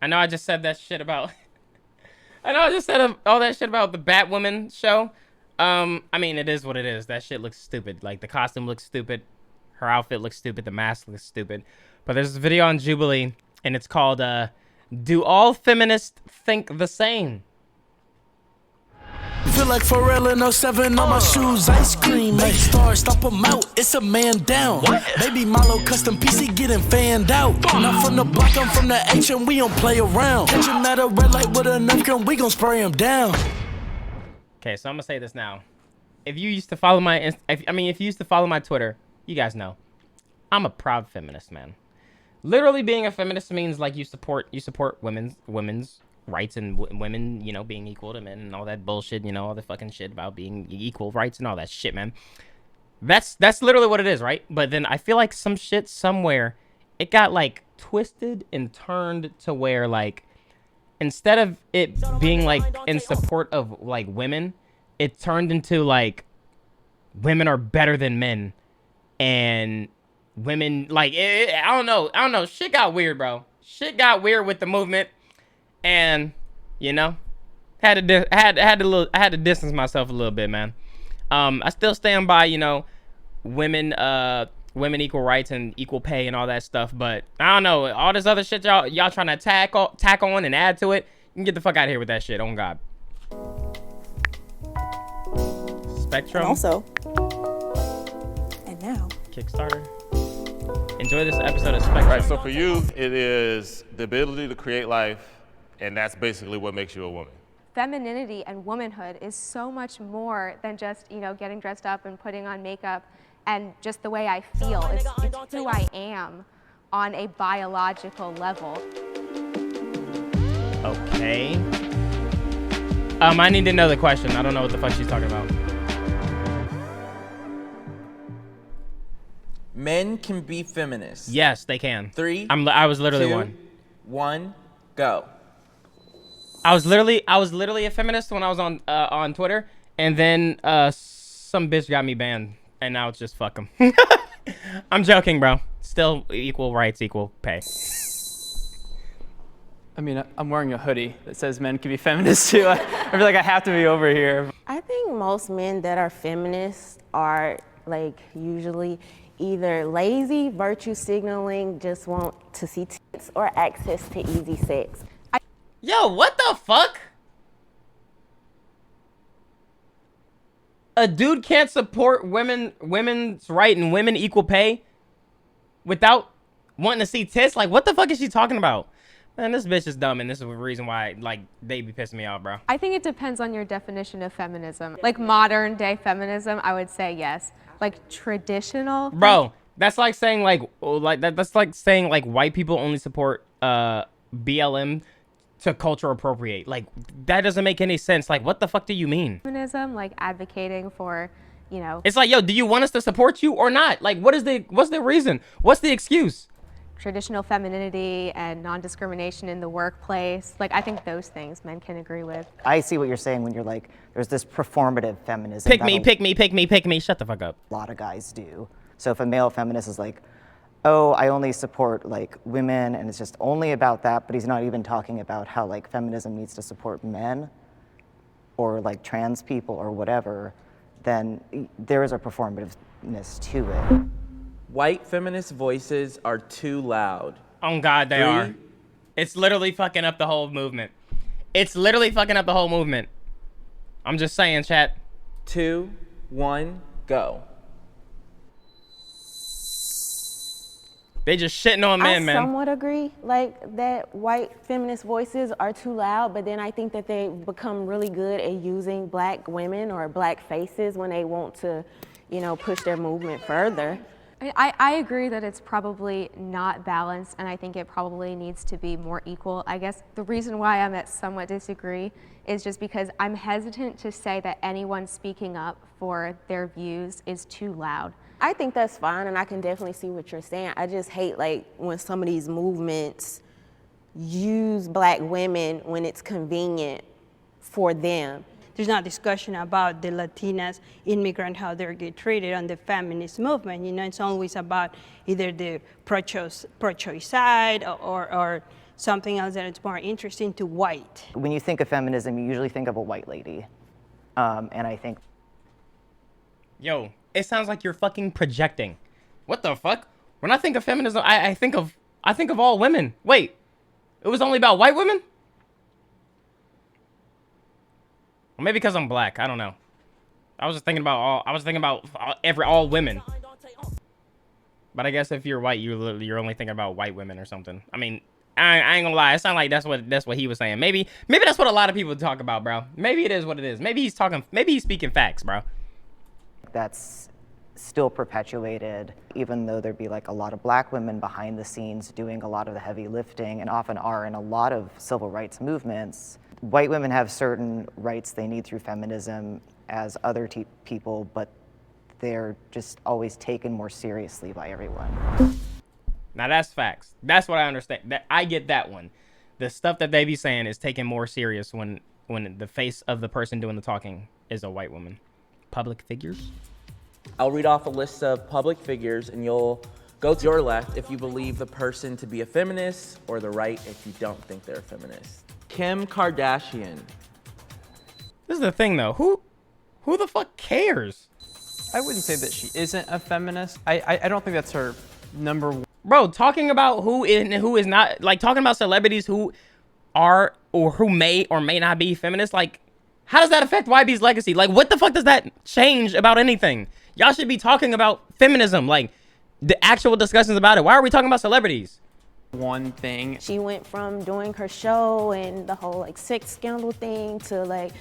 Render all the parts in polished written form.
I know I just said that shit about... I know I just said all that shit about the Batwoman show. I mean, it is what it is. That shit looks stupid. Like, the costume looks stupid. Her outfit looks stupid. The mask looks stupid. But there's this video on Jubilee, and it's called, Do All Feminists Think the Same? Feel like Pharrell in '07 on my shoes, ice cream, make stars, stop them out, it's a man down. What? Baby Milo custom PC getting fanned out. Not from the block, I'm from the H and we don't play around. Catch him at a red light with a knife gun, we gon' spray him down. Okay, so I'm gonna say this now. If you used to follow my, if you used to follow my Twitter, you guys know, I'm a proud feminist, man. Literally, being a feminist means like you support women's rights and women, you know, being equal to men and all that bullshit, you know, all the fucking shit about being equal rights and all that shit, man. That's literally what it is, right? But then I feel like some shit somewhere, it got like twisted and turned to where like, instead of it being like in support of like women, it turned into like women are better than men, and women like I don't know. Shit got weird, bro. Shit got weird with the movement, and you know, I had to distance myself a little bit, man. I still stand by, you know, women equal rights and equal pay and all that stuff, but I don't know, all this other shit y'all trying to tack on and add to it. You can get the fuck out of here with that shit. On God. Spectrum. And also, and now, Kickstarter. Enjoy this episode of Spectrum. Right, so for you, it is the ability to create life, and that's basically what makes you a woman. Femininity and womanhood is so much more than just, you know, getting dressed up and putting on makeup and just the way I feel. It's who I am on a biological level. Okay. I need to know the question. I don't know what the fuck she's talking about. Men can be feminists. Yes, they can. I was literally two, one, go. I was literally a feminist when I was on Twitter, and then some bitch got me banned, and now it's just fuck them. I'm joking, bro. Still equal rights, equal pay. I mean, I'm wearing a hoodie that says men can be feminists too. I feel like I have to be over here. I think most men that are feminists are like usually either lazy, virtue signaling, just want to see tits, or access to easy sex. Yo, what the fuck? A dude can't support women's right and women equal pay without wanting to see tits? Like, what the fuck is she talking about? Man, this bitch is dumb, and this is the reason why, like, they be pissing me off, bro. I think it depends on your definition of feminism. Like modern day feminism, I would say yes. Like traditional. Bro, that's like saying that's like saying like white people only support BLM to culture appropriate. Like, that doesn't make any sense. Like, what the fuck do you mean? Feminism, like advocating for, you know. It's like, yo, do you want us to support you or not? Like, what's the reason? What's the excuse? Traditional femininity and non-discrimination in the workplace. Like, I think those things men can agree with. I see what you're saying when you're like, there's this performative feminism. Pick me. Shut the fuck up. A lot of guys do. So if a male feminist is like, oh, I only support like women and it's just only about that, but he's not even talking about how like feminism needs to support men or like trans people or whatever, then there is a performativeness to it. White feminist voices are too loud. Oh God, they are. It's literally fucking up the whole movement. I'm just saying, chat. 2, 1, go. They just shitting on men, man. I somewhat agree, like that white feminist voices are too loud, but then I think that they become really good at using black women or black faces when they want to, you know, push their movement further. I agree that it's probably not balanced, and I think it probably needs to be more equal. I guess the reason why I'm at somewhat disagree is just because I'm hesitant to say that anyone speaking up for their views is too loud. I think that's fine, and I can definitely see what you're saying. I just hate like when some of these movements use black women when it's convenient for them. There's not discussion about the Latinas immigrant, how they get treated on the feminist movement. You know, it's always about either the pro-choice side or something else that is more interesting to white. When you think of feminism, you usually think of a white lady. And I think... Yo, it sounds like you're fucking projecting. What the fuck? When I think of feminism, I think of all women. Wait, it was only about white women? Or maybe because I'm black. I don't know. I was thinking about all women. But I guess if you're white, you're only thinking about white women or something. I mean, I ain't gonna lie. It sounds like that's what he was saying. Maybe that's what a lot of people talk about, bro. Maybe it is what it is. Maybe he's speaking facts, bro. That's still perpetuated, even though there'd be like a lot of black women behind the scenes doing a lot of the heavy lifting, and often are in a lot of civil rights movements. White women have certain rights they need through feminism as other people, but they're just always taken more seriously by everyone. Now that's facts. That's what I understand. I get that one. The stuff that they be saying is taken more serious when the face of the person doing the talking is a white woman. Public figures? I'll read off a list of public figures, and you'll go to your left if you believe the person to be a feminist, or the right if you don't think they're a feminist. Kim Kardashian. This is the thing, though. Who the fuck cares? I wouldn't say that she isn't a feminist. I don't think that's her number one. Bro, talking about who is not, like, talking about celebrities who are or who may or may not be feminists, like, how does that affect YB's legacy? Like, what the fuck does that change about anything? Y'all should be talking about feminism, like, the actual discussions about it. Why are we talking about celebrities? One thing. She went from doing her show and the whole like sex scandal thing to like,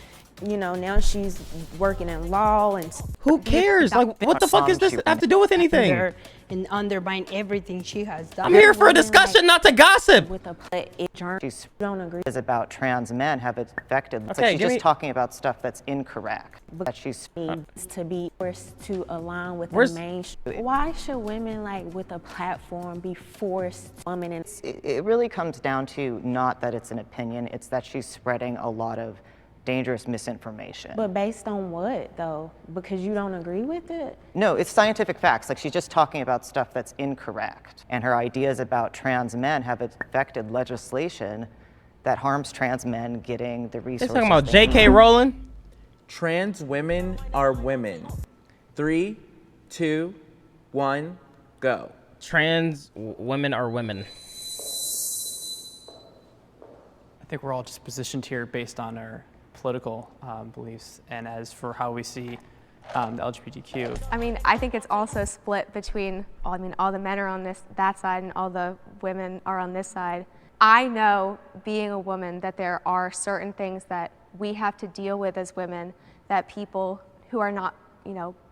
you know, now she's working in law and... Who cares? Like, what the fuck does this have to do with anything? And undermine everything she has done. I'm here for a discussion, not to gossip. With a She's don't agree. is about trans men have affected. It's Okay, like she's just talking about stuff that's incorrect. That she's Needs to be forced to align with Where's- the mainstream. Why should women like with a platform be forced women and it really comes down to not that it's an opinion, it's that she's spreading a lot of dangerous misinformation. but based on what though? Because you don't agree with it? No, it's scientific facts. Like, she's just talking about stuff that's incorrect. And her ideas about trans men have affected legislation that harms trans men getting the They're resources. talking about they J.K. need. Rowling. Trans women are women. 3, 2, 1, go. Trans women are women. I think we're all just positioned here based on our political beliefs, and as for how we see the LGBTQ. I mean, I think it's also split between, all the men are on that side and all the women are on this side. I know, being a woman, that there are certain things that we have to deal with as women that people who are not,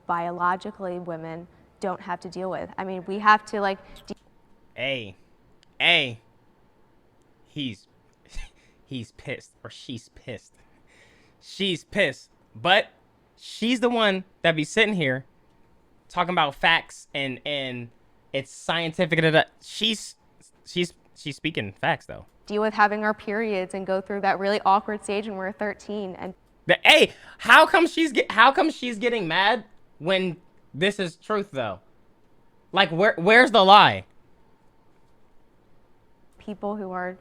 biologically women don't have to deal with. I mean, we have to like... Hey, he's pissed, or she's pissed. She's pissed, but she's the one that be sitting here talking about facts and it's scientific. She's speaking facts though. deal with having our periods and go through that really awkward stage when we're 13. And Hey, how come she's getting mad when this is truth though? Like, where's the lie? people who are,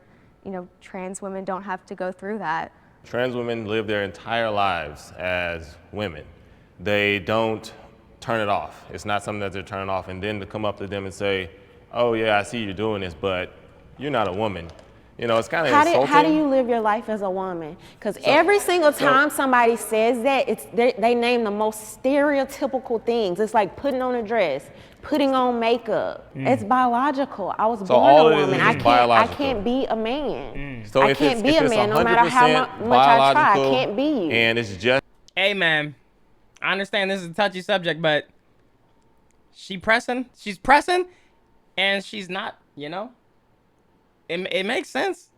trans women don't have to go through that. Trans women live their entire lives as women. They don't turn it off. It's not something that they're turning off, and then to come up to them and say, oh yeah, I see you're doing this, but you're not a woman. It's kind of insulting. How do you live your life as a woman? Because every single time somebody says that, they name the most stereotypical things. It's like putting on a dress, putting on makeup. It's biological. I was all born it a is woman. is I biological. can't be a man. So I if can't it's, be if a it's man no matter how 100% much I try. I biological can't be you. and it's just Hey man, I understand this is a touchy subject, but she's pressing, and she's not, It makes sense.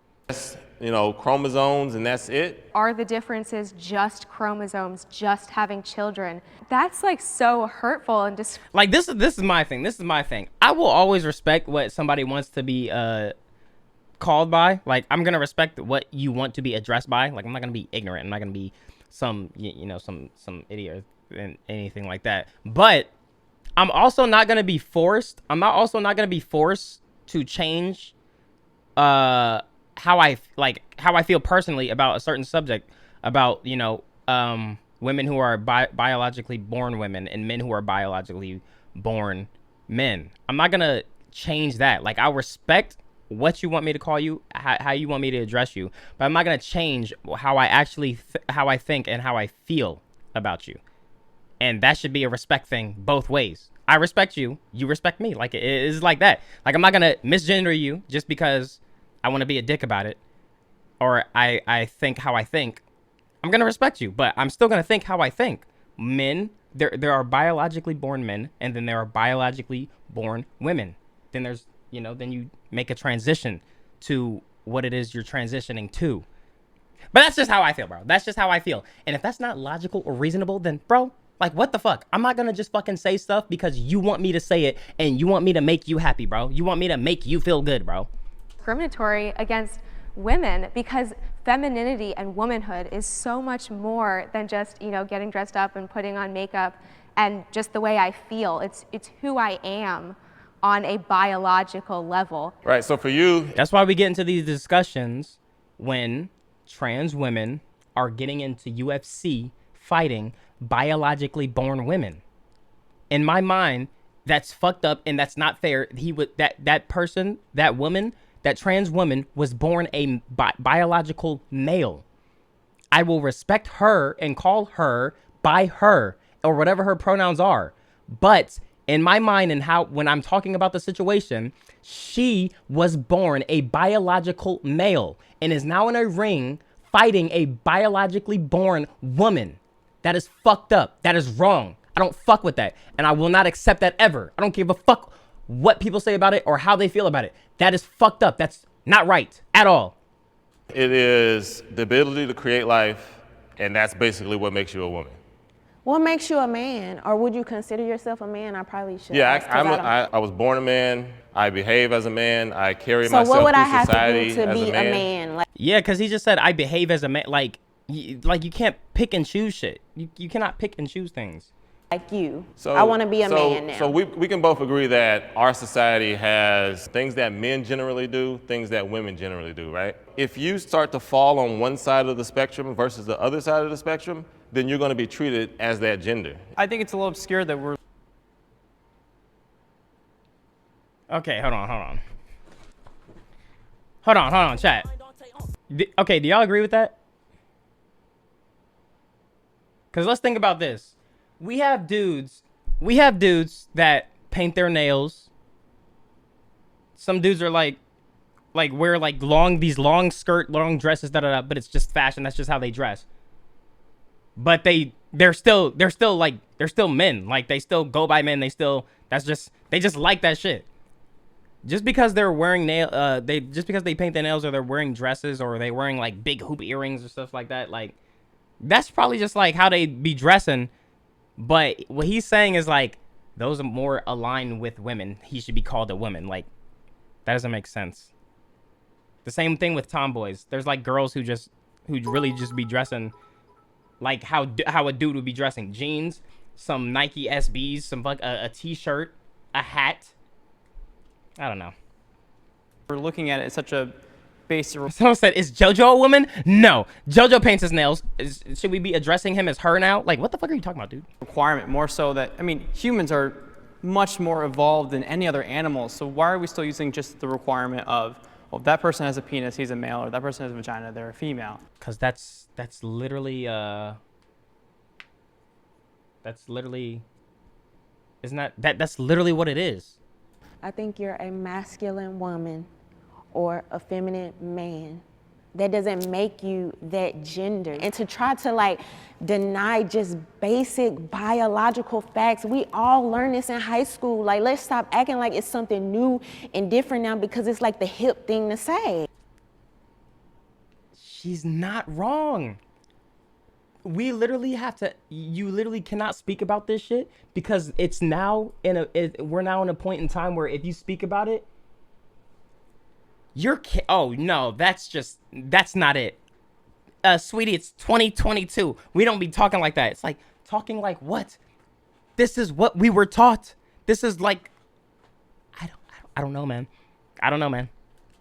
chromosomes and that's it. Are the differences just chromosomes, just having children? That's like so hurtful and just Like this is my thing. I will always respect what somebody wants to be called by. Like, I'm gonna respect what you want to be addressed by. Like, I'm not gonna be ignorant. I'm not gonna be some some idiot and anything like that. But I'm also not gonna be forced. I'm not also not gonna be forced to change how I feel personally about a certain subject, about, you know, women who are biologically born women and men who are biologically born men. I'm not gonna change that. Like, I'll respect what you want me to call you, how you want me to address you, but I'm not gonna change how I actually how I think and how I feel about you. And that should be a respect thing both ways. I respect you, you respect me. Like, it is like that. Like, I'm not gonna misgender you just because I want to be a dick about it, or I think how I think. I'm gonna respect you, but I'm still gonna think how I think. Men, there are biologically born men, and then there are biologically born women. Then there's, you know, then you make a transition to what it is you're transitioning to. But that's just how I feel, bro. That's just how I feel. And if that's not logical or reasonable, then, bro, like, what the fuck? I'm not gonna just fucking say stuff because you want me to say it and you want me to make you happy, bro. You want me to make you feel good, bro. Discriminatory against women, because femininity and womanhood is so much more than just, you know, getting dressed up and putting on makeup and just the way I feel. It's who I am on a biological level. Right, so for you, That's why we get into these discussions when trans women are getting into UFC fighting biologically born women. In my mind, that's fucked up and that's not fair. That person, that woman, that trans woman was born a biological male. I will respect her and call her by her or whatever her pronouns are. But in my mind and how, when I'm talking about the situation, she was born a biological male and is now in a ring fighting a biologically born woman. That is fucked up. That is wrong. I don't fuck with that. And I will not accept that ever. I don't give a fuck what people say about it or how they feel about it. That is fucked up. That's not right at all. it is the ability to create life, and that's basically what makes you a woman. What makes you a man? Or would you consider yourself a man? I probably should. Yeah, ask, 'cause I was born a man. I behave as a man. I carry So myself what would I through have to society do to as be a man. Like, Yeah, because he just said, I behave as a man. Like you can't pick and choose shit. You cannot pick and choose things. like you. So, I want to be a man now. So we can both agree that our society has things that men generally do, things that women generally do, right? If you start to fall on one side of the spectrum versus the other side of the spectrum, then you're going to be treated as that gender. I think it's a little obscure that we're Okay, hold on, chat. Okay, do y'all agree with that? Because let's think about this. We have dudes that paint their nails. Some dudes are like wear like these long skirt, long dresses, but it's just fashion. That's just how they dress. But they're still men. Like, they still go by men. They just like that shit. Just because they're wearing just because they paint their nails or they're wearing dresses or they wearing like big hoop earrings or stuff like that, like, that's probably just like how they be dressing. But what he's saying is like, those are more aligned with women. He should be called a woman. Like, that doesn't make sense. The same thing with tomboys. There's like girls who really just be dressing like how a dude would be dressing. Jeans, some Nike SBs, some a t-shirt, a hat. I don't know. we're looking at it as such a basic. Someone said, is JoJo a woman? No. JoJo paints his nails. Should we be addressing him as her now? Like, what the fuck are you talking about, dude? Requirement more so that, I mean, humans are much more evolved than any other animal, so why are we still using just the requirement of, well, if that person has a penis, he's a male, or that person has a vagina, they're a female? Because that's literally that's literally what it is. I think you're a masculine woman or a feminine man. That doesn't make you that gender. And to try to like deny just basic biological facts, we all learn this in high school. Like, let's stop acting like it's something new and different now because it's like the hip thing to say. She's not wrong. We literally you literally cannot speak about this shit because it's now we're now in a point in time where if you speak about it, oh no, that's not it. Sweetie, it's 2022. We don't be talking like that. It's like, talking like what? This is what we were taught. This is like, I don't know, man. I don't know, man.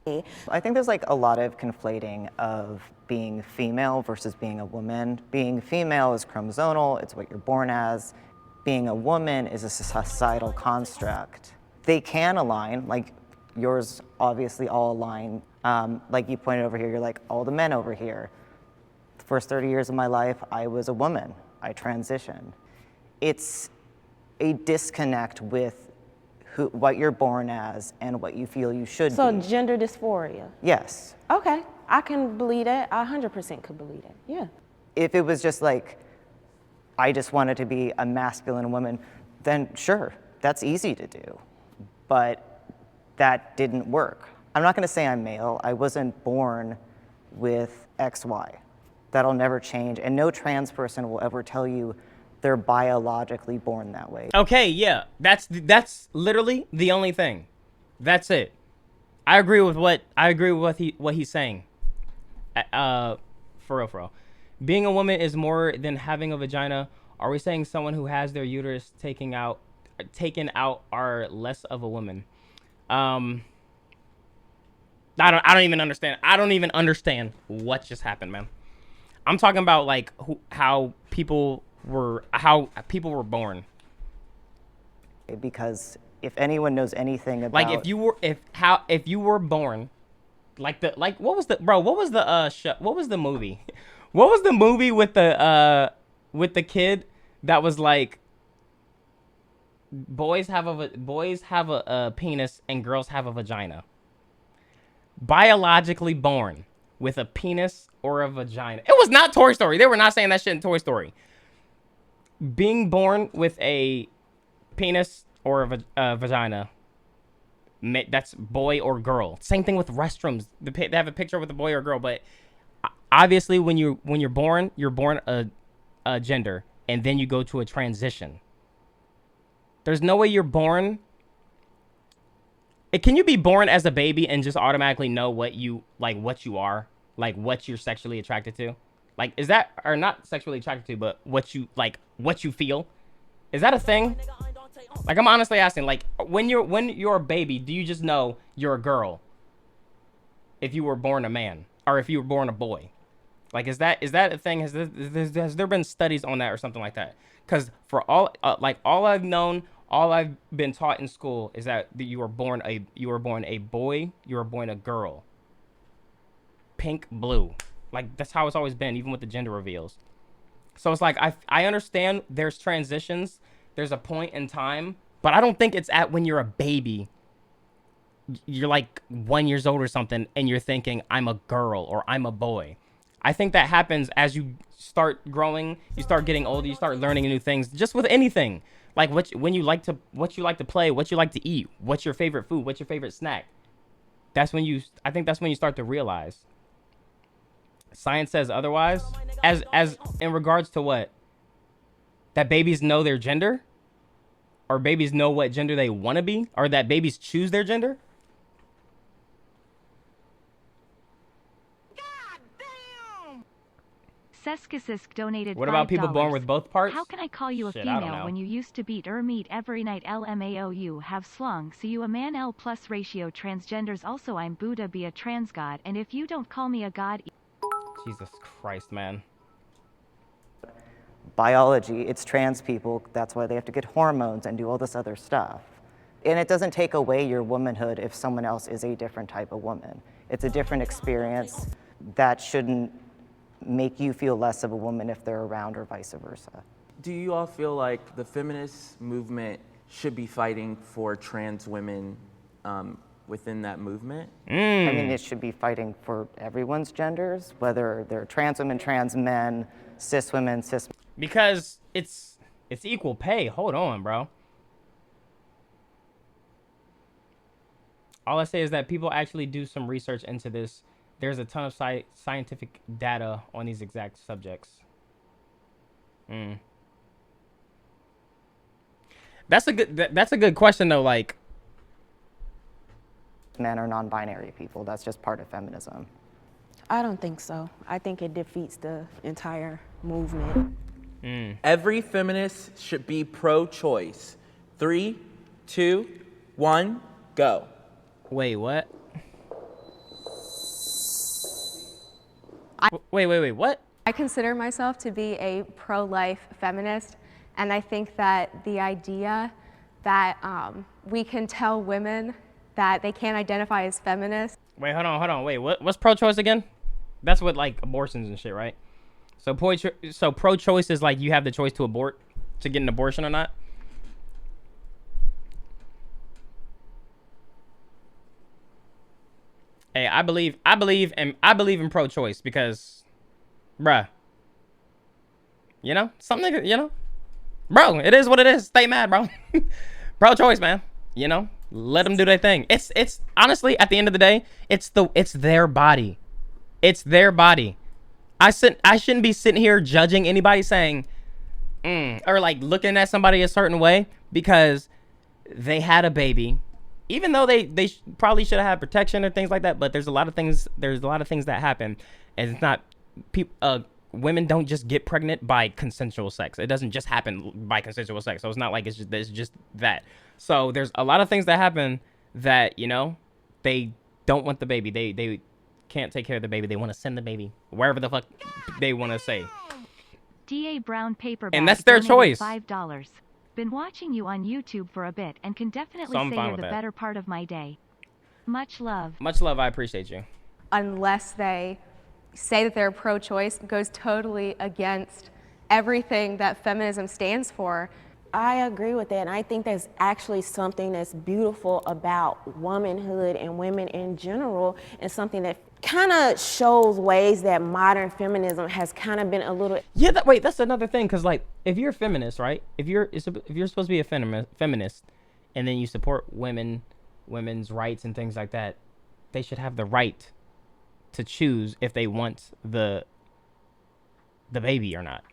I think there's like a lot of conflating of being female versus being a woman. Being female is chromosomal, it's what you're born as. Being a woman is a societal construct. They can align, like yours obviously all align. Like you pointed over here, you're like, all the men over here. The first 30 years of my life, I was a woman. I transitioned. It's a disconnect with what you're born as and what you feel you should be. So gender dysphoria. Yes. Okay, I can believe that. I 100% could believe that. Yeah. If it was just like, I just wanted to be a masculine woman, then sure, that's easy to do. But that didn't work. I'm not gonna say I'm male. I wasn't born with XY. That'll never change, and no trans person will ever tell you they're biologically born that way. Okay, yeah, that's literally the only thing. That's it. I agree with what he's saying. For real. Being a woman is more than having a vagina. Are we saying someone who has their uterus taken out are less of a woman? I don't even understand. I don't even understand what just happened, man. I'm talking about like how people were born. Because if anyone knows anything about, like if you were born, what was the movie? What was the movie with the kid that was like boys have a penis and girls have a vagina? Biologically born with a penis or a vagina. It was not Toy Story. They were not saying that shit in Toy Story. Being born with a penis or a vagina, that's boy or girl. Same thing with restrooms. They have a picture with a boy or girl, but obviously when you're born a gender, and then you go to a transition. There's no way you're born. Can you be born as a baby and just automatically know what you are, like what you're sexually attracted to? Like, is that, or not sexually attracted to, but what you feel? Is that a thing? Like, I'm honestly asking, like, when you're a baby, do you just know you're a girl if you were born a man, or if you were born a boy? Like, is that a thing? Has there been studies on that or something like that? Because for all I've known, all I've been taught in school is that you were born a boy, you were born a girl. Pink, blue. Like, that's how it's always been, even with the gender reveals. So it's like, I understand there's transitions, there's a point in time, but I don't think it's at when you're a baby. You're like 1 year old or something, and you're thinking, I'm a girl or I'm a boy. I think that happens as you start growing, you start getting older, you start learning new things, just with anything. Like what you like to play, what you like to eat, what's your favorite food, what's your favorite snack. I think that's when you start to realize. Science says otherwise. As in regards to what? That babies know their gender? Or babies know what gender they want to be? Or that babies choose their gender? Seskisisk donated What about people born $5. with both parts? How can I call you a female when you used to beat meat every night? LMAO, have slung, so you a man. L plus ratio transgenders. Also, I'm Buddha, be a trans god, and if you don't call me a god. Jesus Christ, man. Biology, it's trans people, that's why they have to get hormones and do all this other stuff. And it doesn't take away your womanhood if someone else is a different type of woman. It's a different experience that shouldn't make you feel less of a woman if they're around, or vice versa. Do you all feel like the feminist movement should be fighting for trans women within that movement? I mean, it should be fighting for everyone's genders, whether they're trans women, trans men, cis women, cis. Because it's equal pay. Hold on, bro. All I say is that people actually do some research into this. There's a ton of scientific data on these exact subjects. That's a good question though. Like, men are non-binary people. That's just part of feminism. I don't think so. I think it defeats the entire movement. Every feminist should be pro-choice. 3, 2, 1, go. Wait, what? Wait, what? I consider myself to be a pro-life feminist, and I think that the idea that we can tell women that they can't identify as feminists. Wait, hold on. Wait, what's pro-choice again? That's what, like, abortions and shit, right? So pro-choice is like you have the choice to abort, to get an abortion or not. Hey, I believe in pro-choice because, bruh, something, bro, it is what it is. Stay mad, bro. Pro-choice, man. Let them do their thing. It's honestly, at the end of the day, it's their body. It's their body. I shouldn't be sitting here judging anybody saying, or like looking at somebody a certain way because they had a baby, even though they probably should have had protection or things like that. But there's a lot of things that happen, and it's not women don't just get pregnant by consensual sex. It doesn't just happen by consensual sex. So it's not like it's just that. So there's a lot of things that happen that, they don't want the baby. They can't take care of the baby. They want to send the baby wherever the fuck they want to say. D.A. Brown paperback. And that's their choice. $5. Been watching you on YouTube for a bit and can definitely say you're the better part of my day. Much love. Much love. I appreciate you. Unless they say that they're pro-choice, goes totally against everything that feminism stands for. I agree with that, and I think that's actually something that's beautiful about womanhood and women in general, and something that kind of shows ways that modern feminism has kind of been a little... Yeah, that's another thing, because, like, if you're a feminist, right? If you're supposed to be a feminist, and then you support women's rights and things like that, they should have the right to choose if they want the baby or not.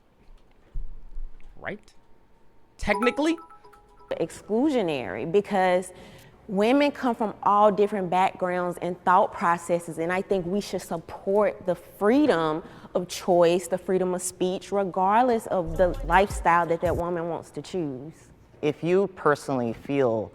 Right? Technically? Exclusionary, because women come from all different backgrounds and thought processes, and I think we should support the freedom of choice, the freedom of speech, regardless of the lifestyle that woman wants to choose. If you personally feel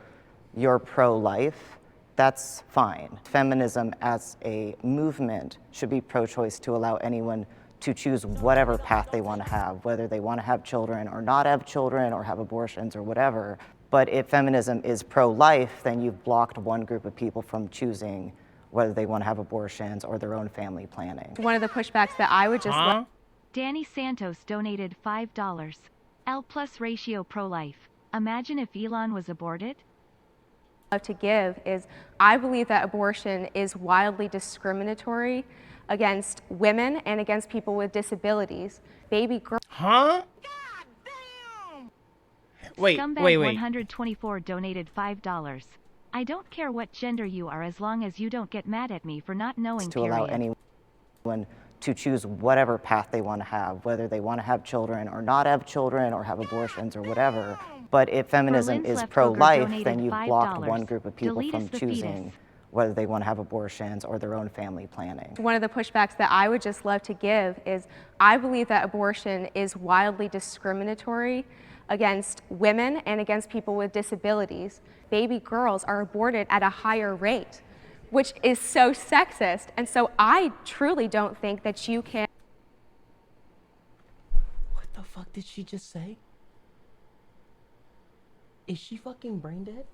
you're pro-life, that's fine. Feminism as a movement should be pro-choice to allow anyone to choose whatever path they want to have, whether they want to have children or not have children or have abortions or whatever. But if feminism is pro-life, then you've blocked one group of people from choosing whether they want to have abortions or their own family planning. One of the pushbacks that I would just... Danny Santos donated $5. L plus ratio pro-life. Imagine if Elon was aborted? To give is, I believe that abortion is wildly discriminatory against women and against people with disabilities. Baby girl. Wait. Scumbag 124 donated $5. I don't care what gender you are as long as you don't get mad at me for not knowing, to allow anyone to choose whatever path they want to have, whether they want to have children or not have children or have abortions or whatever. But if feminism is pro-life, then you've blocked one group of people from choosing whether they want to have abortions or their own family planning. One of the pushbacks that I would just love to give is, I believe that abortion is wildly discriminatory against women and against people with disabilities. Baby girls are aborted at a higher rate, which is so sexist. And so I truly don't think that you can... What the fuck did she just say? Is she fucking brain dead?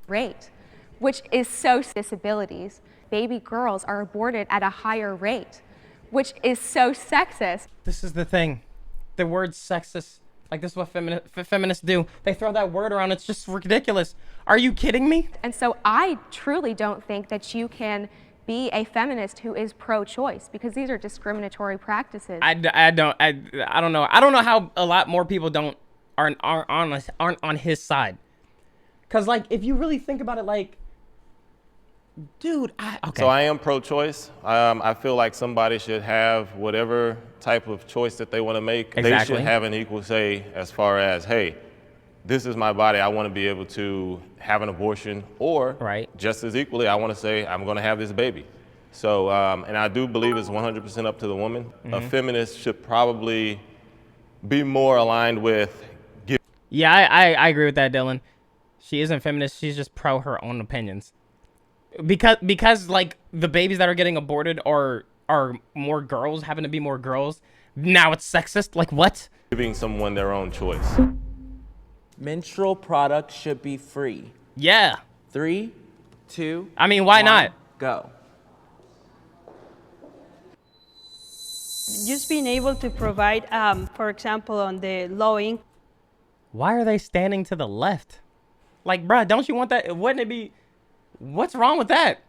Rate, which is so disabilities. Baby girls are aborted at a higher rate, which is so sexist. This is the thing. The word sexist, like this is what feminists do. They throw that word around. It's just ridiculous. Are you kidding me? And so I truly don't think that you can be a feminist who is pro-choice, because these are discriminatory practices. I don't know. I don't know how a lot more people aren't on his side. Cause like if you really think about it, like, dude, okay. So I am pro-choice. I feel like somebody should have whatever type of choice that they want to make. Exactly. They should have an equal say as far as, hey, this is my body. I want to be able to have an abortion, or just as equally, I want to say I'm going to have this baby. So, and I do believe it's 100% up to the woman. Mm-hmm. A feminist should probably be more aligned with. Yeah, I agree with that, Dylan. She isn't feminist. She's just pro her own opinions. Because like the babies that are getting aborted are more girls, happen to be more girls. Now it's sexist. Like what? Giving someone their own choice. Menstrual products should be free. Yeah. 3, 2. I mean, why 1, not? Go. Just being able to provide, for example, on the low income. Why are they standing to the left? Like, bruh, don't you want that? Wouldn't it be? What's wrong with that?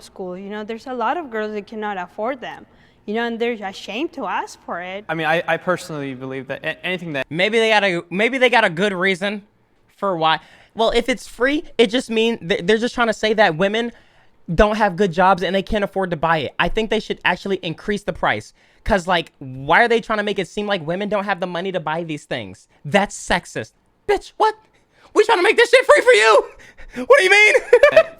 School, you know, there's a lot of girls that cannot afford them, you know, and they're ashamed to ask for it. I mean, I personally believe that anything that Maybe they got a good reason for why. Well, if it's free, it just means they're just trying to say that women don't have good jobs and they can't afford to buy it. I think they should actually increase the price. Cause like, why are they trying to make it seem like women don't have the money to buy these things? That's sexist. Bitch, what? We trying to make this shit free for you? What do you mean?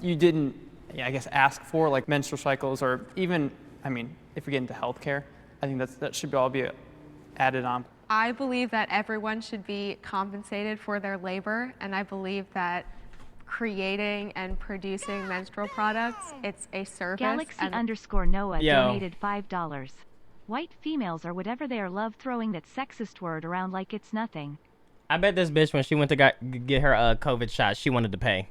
you didn't, I guess, ask for, like menstrual cycles, or even, I mean, if we get into healthcare, I think that should all be added on. I believe that everyone should be compensated for their labor, and I believe that creating and producing menstrual products, it's a service. Galaxy_Noah Yo. donated $5. White females or whatever they are love throwing that sexist word around like it's nothing. I bet this bitch, when she went to get her COVID shot, she wanted to pay.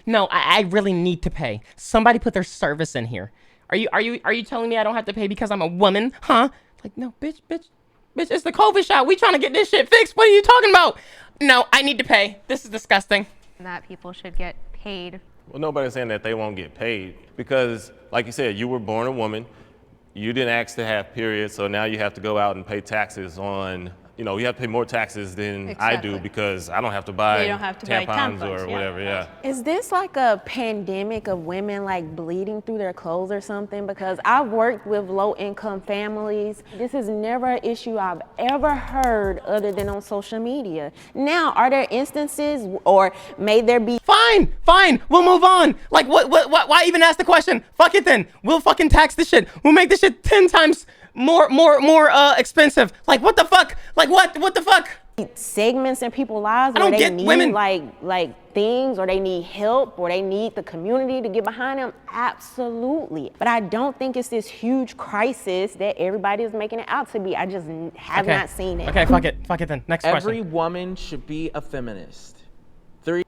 No, I really need to pay. Somebody put their service in here. Are you telling me I don't have to pay because I'm a woman? Huh? Like, no, bitch, it's the COVID shot. We trying to get this shit fixed. What are you talking about? No, I need to pay. This is disgusting. That people should get paid. Well, nobody's saying that they won't get paid because, like you said, you were born a woman. You didn't ask to have periods, so now you have to go out and pay taxes on, you know, you have to pay more taxes than I do because I don't have to buy They don't have to buy tampons tampons, or yeah. whatever, yeah. Is this like a pandemic of women like bleeding through their clothes or something? Because I've worked with low-income families. This is never an issue I've ever heard other than on social media. Now, are there instances, or may there be? Fine, we'll move on. Like, why even ask the question? Fuck it then. We'll fucking tax this shit. We'll make this shit 10 times more expensive. Like, what the fuck? Like, what the fuck? Segments in people's lives I where don't they get need women. like things, or they need help, or they need the community to get behind them. Absolutely. But I don't think it's this huge crisis that everybody is making it out to be. I just have not seen it. Okay, fuck it then. Next Every question. woman should be a feminist. 3.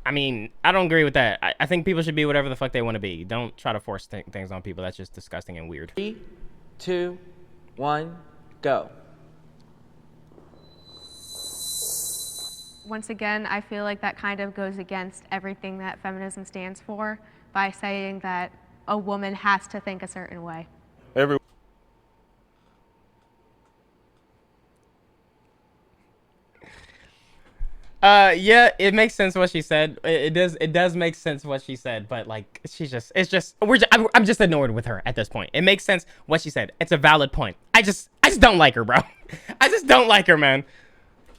I mean, I don't agree with that. I think people should be whatever the fuck they want to be. Don't try to force things on people. That's just disgusting and weird. 3, 2, 1, go. Once again, I feel like that kind of goes against everything that feminism stands for by saying that a woman has to think a certain way. Yeah, it makes sense what she said. It does make sense what she said, but like, I'm just annoyed with her at this point. It makes sense what she said. It's a valid point. I just don't like her, bro. I just don't like her, man.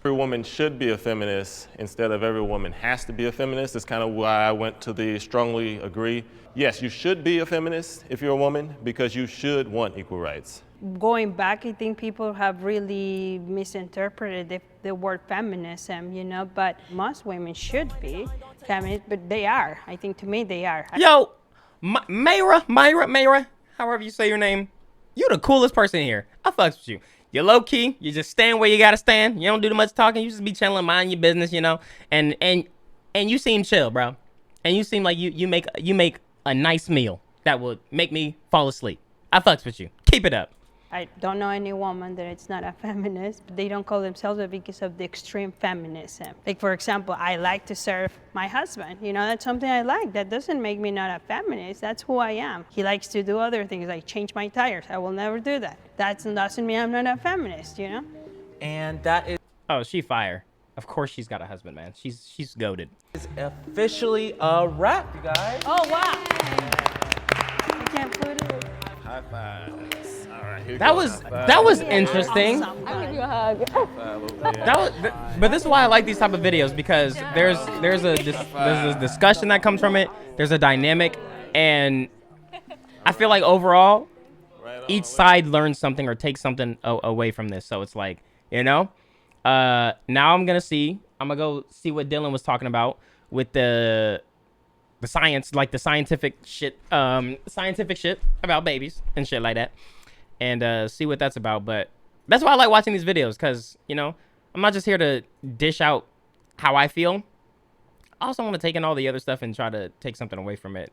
Every woman should be a feminist instead of every woman has to be a feminist. That's kind of why I went to the strongly agree. Yes, you should be a feminist if you're a woman because you should want equal rights. Going back, I think people have really misinterpreted the word feminism, you know, but most women should be feminist, but they are. I think to me they are. Yo, Myra, however you say your name, you the coolest person here. I fucks with you. You're low key. You just stand where you gotta stand. You don't do too much talking. You just be chilling, mind your business, you know. And you seem chill, bro. And you seem like you make a nice meal that would make me fall asleep. I fucks with you. Keep it up. I don't know any woman that it's not a feminist, but they don't call themselves that because of the extreme feminism. Like, for example, I like to serve my husband. You know, that's something I like. That doesn't make me not a feminist. That's who I am. He likes to do other things, like change my tires. I will never do that. That doesn't mean I'm not a feminist, you know? And that is Oh, she fire. Of course she's got a husband, man. She's goated. officially a wrap, you guys. Oh, wow. I can't put it. High fives. All right, here we That go. was High that was interesting. I'll give you a hug. But this is why I like these type of videos, because there's a discussion that comes from it. There's a dynamic, and I feel like overall, each side learns something or takes something away from this. So it's like, you know, now I'm gonna go see what Dylan was talking about with the science, like the scientific shit about babies and shit like that, and see what that's about. But that's why I like watching these videos, because, you know, I'm not just here to dish out how I feel. I also want to take in all the other stuff and try to take something away from it.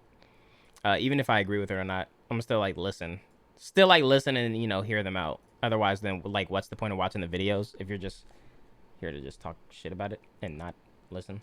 Even if I agree with it or not, I'm gonna still like listen. Still like listen and, you know, hear them out. Otherwise, then, like, what's the point of watching the videos if you're just here to just talk shit about it and not listen?